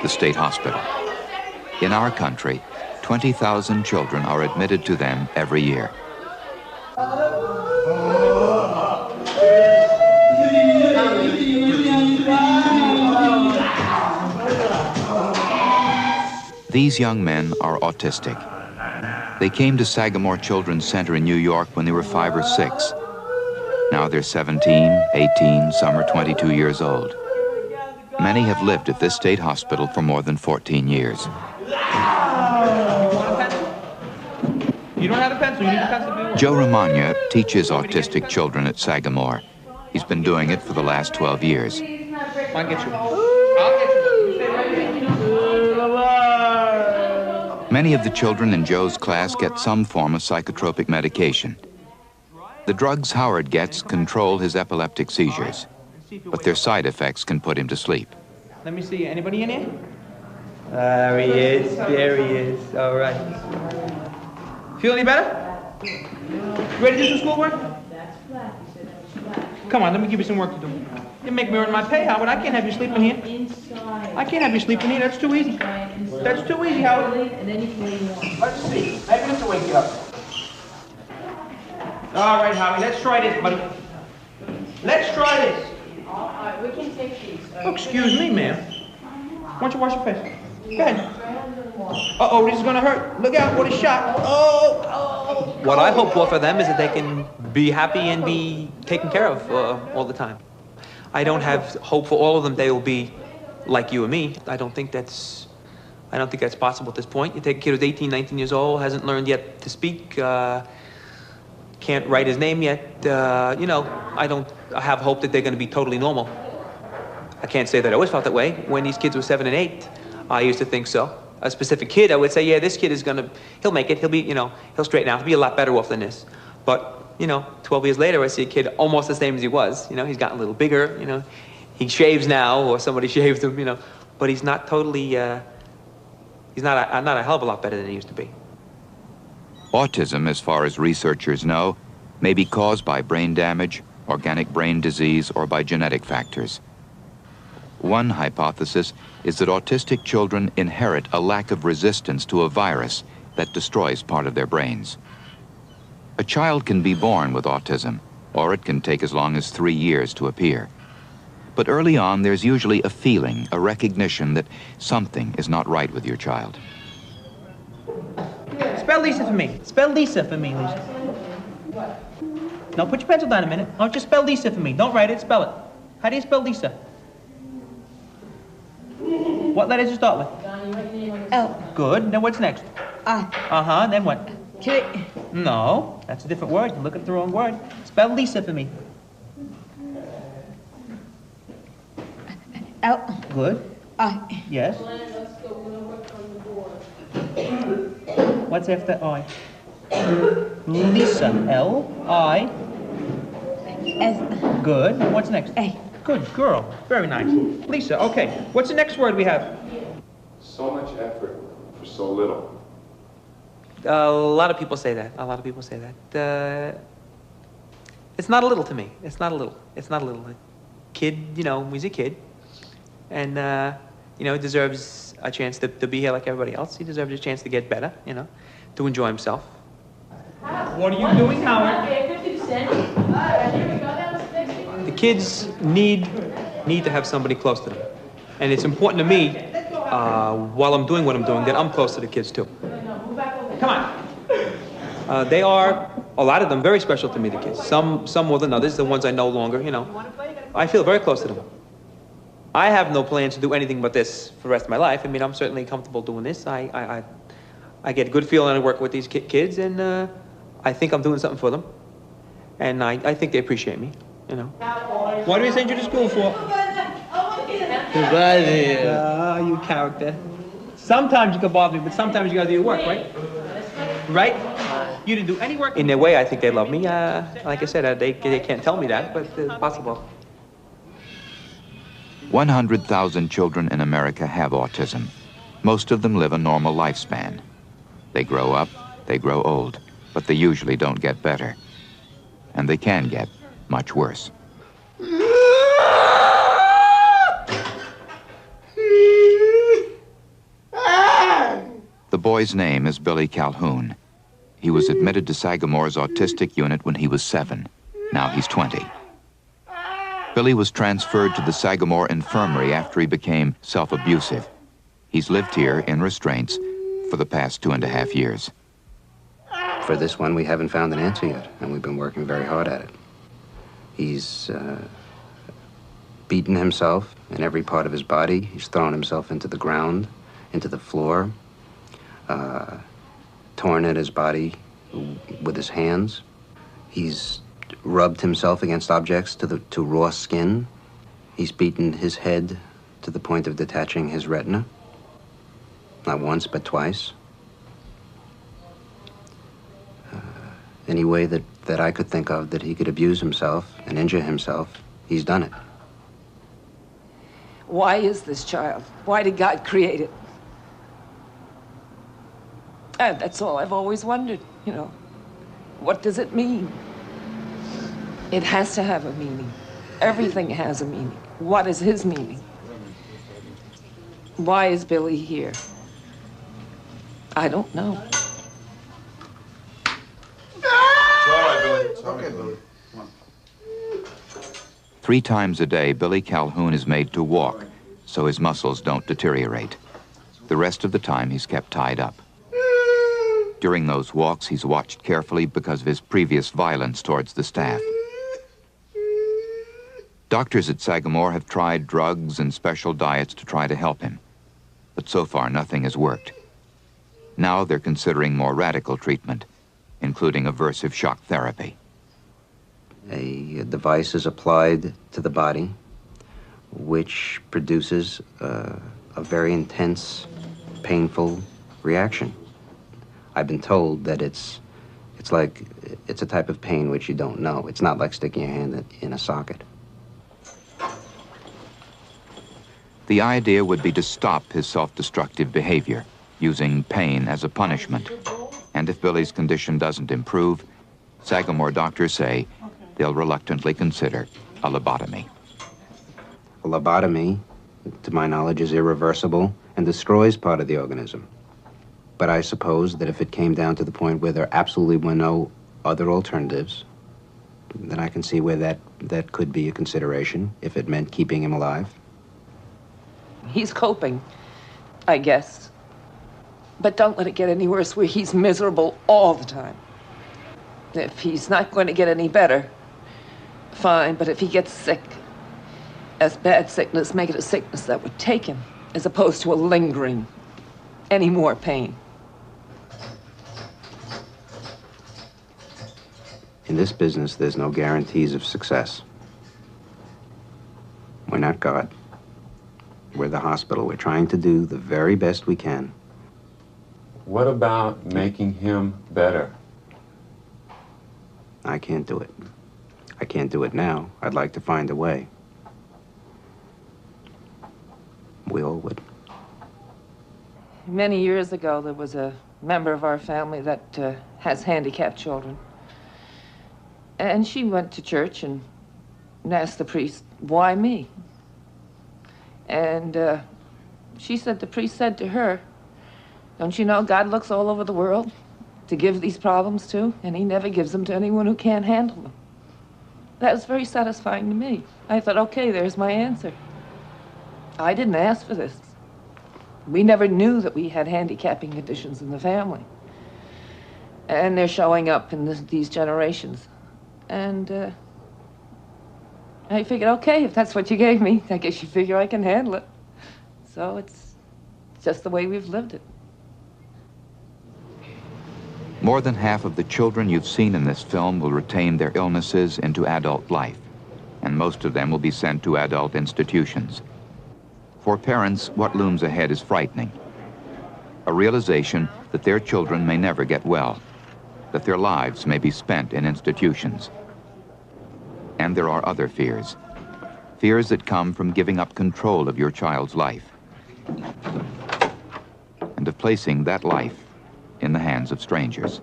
the state hospital. In our country, 20,000 children are admitted to them every year. These young men are autistic. They came to Sagamore Children's Center in New York when they were 5 or 6. Now they're 17, 18, some are 22 years old. Many have lived at this state hospital for more than 14 years. You don't have a pencil, you need a pencil. Joe Romagna teaches autistic children at Sagamore. He's been doing it for the last 12 years. I'll get you. I'll get you. Stay right there. Many of the children in Joe's class get some form of psychotropic medication. The drugs Howard gets control his epileptic seizures, but their side effects can put him to sleep. Let me see, anybody in here? There he is, there he is, all right. Feel any better? Ready to do some schoolwork? Come on, let me give you some work to do. You make me earn my pay, Howard. I can't have you sleeping here. I can't have you sleeping here. That's too easy. That's too easy, Howard. Let's see. Maybe this will wake you up. All right, Howie. Let's try this, buddy. Let's try this. All right, we can take these. Oh, excuse me, ma'am. Why don't you wash your face? Go ahead. Uh-oh, this is going to hurt. Look out, what a shot. Oh. What I hope for them is that they can be happy and be taken care of all the time. I don't have hope for all of them they will be like you and me. I don't think that's possible at this point. You take a kid who's 18, 19 years old, hasn't learned yet to speak, can't write his name yet. You know, I have hope that they're going to be totally normal. I can't say that I always felt that way. When these kids were 7 and 8, I used to think so. A specific kid, I would say, yeah, this kid is he'll make it. He'll be, he'll straighten out. He'll be a lot better off than this. But 12 years later, I see a kid almost the same as he was. He's gotten a little bigger. He shaves now, or somebody shaved him. But he's not totally. He's not a hell of a lot better than he used to be. Autism, as far as researchers know, may be caused by brain damage, organic brain disease, or by genetic factors. One hypothesis is that autistic children inherit a lack of resistance to a virus that destroys part of their brains. A child can be born with autism, or it can take as long as 3 years to appear. But early on, there's usually a feeling, a recognition that something is not right with your child. Spell Lisa for me. Spell Lisa for me, Lisa. Now put your pencil down a minute. Oh, just spell Lisa for me. Don't write it, spell it. How do you spell Lisa? What letter does it start with? L. Good. Then what's next? I. Uh-huh. Then what? K. No, that's a different word. You're looking at the wrong word. Spell Lisa for me. L. Good. I. Yes. What's after I? Lisa. L-I. S. Good. What's next? A. Good girl. Very nice. Lisa, okay. What's the next word we have? So much effort for so little. A lot of people say that. A lot of people say that. It's not a little to me. It's not a little. It's not a little. A kid, he's a kid. And, he deserves a chance to be here like everybody else. He deserves a chance to get better, to enjoy himself. What are you doing, Howard? The kids need to have somebody close to them. And it's important to me, while I'm doing what I'm doing, that I'm close to the kids, too. Come on. They are, a lot of them, very special to me, the kids. Some more than others, the ones I know longer, I feel very close to them. I have no plans to do anything but this for the rest of my life. I mean, I'm certainly comfortable doing this. I get a good feeling when I work with these kids, and I think I'm doing something for them. And I think they appreciate me, What do we send you to school for? You character. Sometimes you can bother me, but sometimes you gotta do your work, right? Right? You didn't do any work. In their way, I think they love me. Like I said, they can't tell me that, but it's possible. 100,000 children in America have autism. Most of them live a normal lifespan. They grow up, they grow old, but they usually don't get better. And they can get much worse. boy's name is Billy Calhoun. He was admitted to Sagamore's autistic unit when he was 7. Now he's 20. Billy was transferred to the Sagamore Infirmary after he became self-abusive. He's lived here in restraints for the past 2.5 years. For this one, we haven't found an answer yet, and we've been working very hard at it. He's beaten himself in every part of his body. He's thrown himself into the ground, into the floor, torn at his body with his hands. He's rubbed himself against objects to raw skin. He's beaten his head to the point of detaching his retina. Not once, but twice. Any way that I could think of that he could abuse himself and injure himself, he's done it. Why is this child? Why did God create it? And that's all I've always wondered, you know. What does it mean? It has to have a meaning. Everything has a meaning. What is his meaning? Why is Billy here? I don't know. It's okay, Billy. Come on. 3 times a day, Billy Calhoun is made to walk so his muscles don't deteriorate. The rest of the time, he's kept tied up. During those walks, he's watched carefully because of his previous violence towards the staff. Doctors at Sagamore have tried drugs and special diets to try to help him, but so far nothing has worked. Now they're considering more radical treatment, including aversive shock therapy. A device is applied to the body, which produces a very intense, painful reaction. I've been told that it's a type of pain which you don't know. It's not like sticking your hand in a socket. The idea would be to stop his self-destructive behavior, using pain as a punishment. And if Billy's condition doesn't improve, Sagamore doctors say they'll reluctantly consider a lobotomy. A lobotomy, to my knowledge, is irreversible and destroys part of the organism. But I suppose that if it came down to the point where there absolutely were no other alternatives, then I can see where that could be a consideration, if it meant keeping him alive. He's coping, I guess. But don't let it get any worse where he's miserable all the time. If he's not going to get any better, fine, but if he gets sick, as bad sickness, make it a sickness that would take him, as opposed to a lingering, any more pain. In this business, there's no guarantees of success. We're not God. We're the hospital. We're trying to do the very best we can. What about making him better? I can't do it. I can't do it now. I'd like to find a way. We all would. Many years ago, there was a member of our family that has handicapped children. And she went to church and asked the priest, why me? And she said, the priest said to her, don't you know God looks all over the world to give these problems to, and he never gives them to anyone who can't handle them. That was very satisfying to me. I thought, okay, there's my answer. I didn't ask for this. We never knew that we had handicapping conditions in the family. And they're showing up in these generations. And I figured, okay, if that's what you gave me, I guess you figure I can handle it. So it's just the way we've lived it. More than half of the children you've seen in this film will retain their illnesses into adult life, and most of them will be sent to adult institutions. For parents, what looms ahead is frightening. A realization that their children may never get well, that their lives may be spent in institutions. And there are other fears. Fears that come from giving up control of your child's life, and of placing that life in the hands of strangers.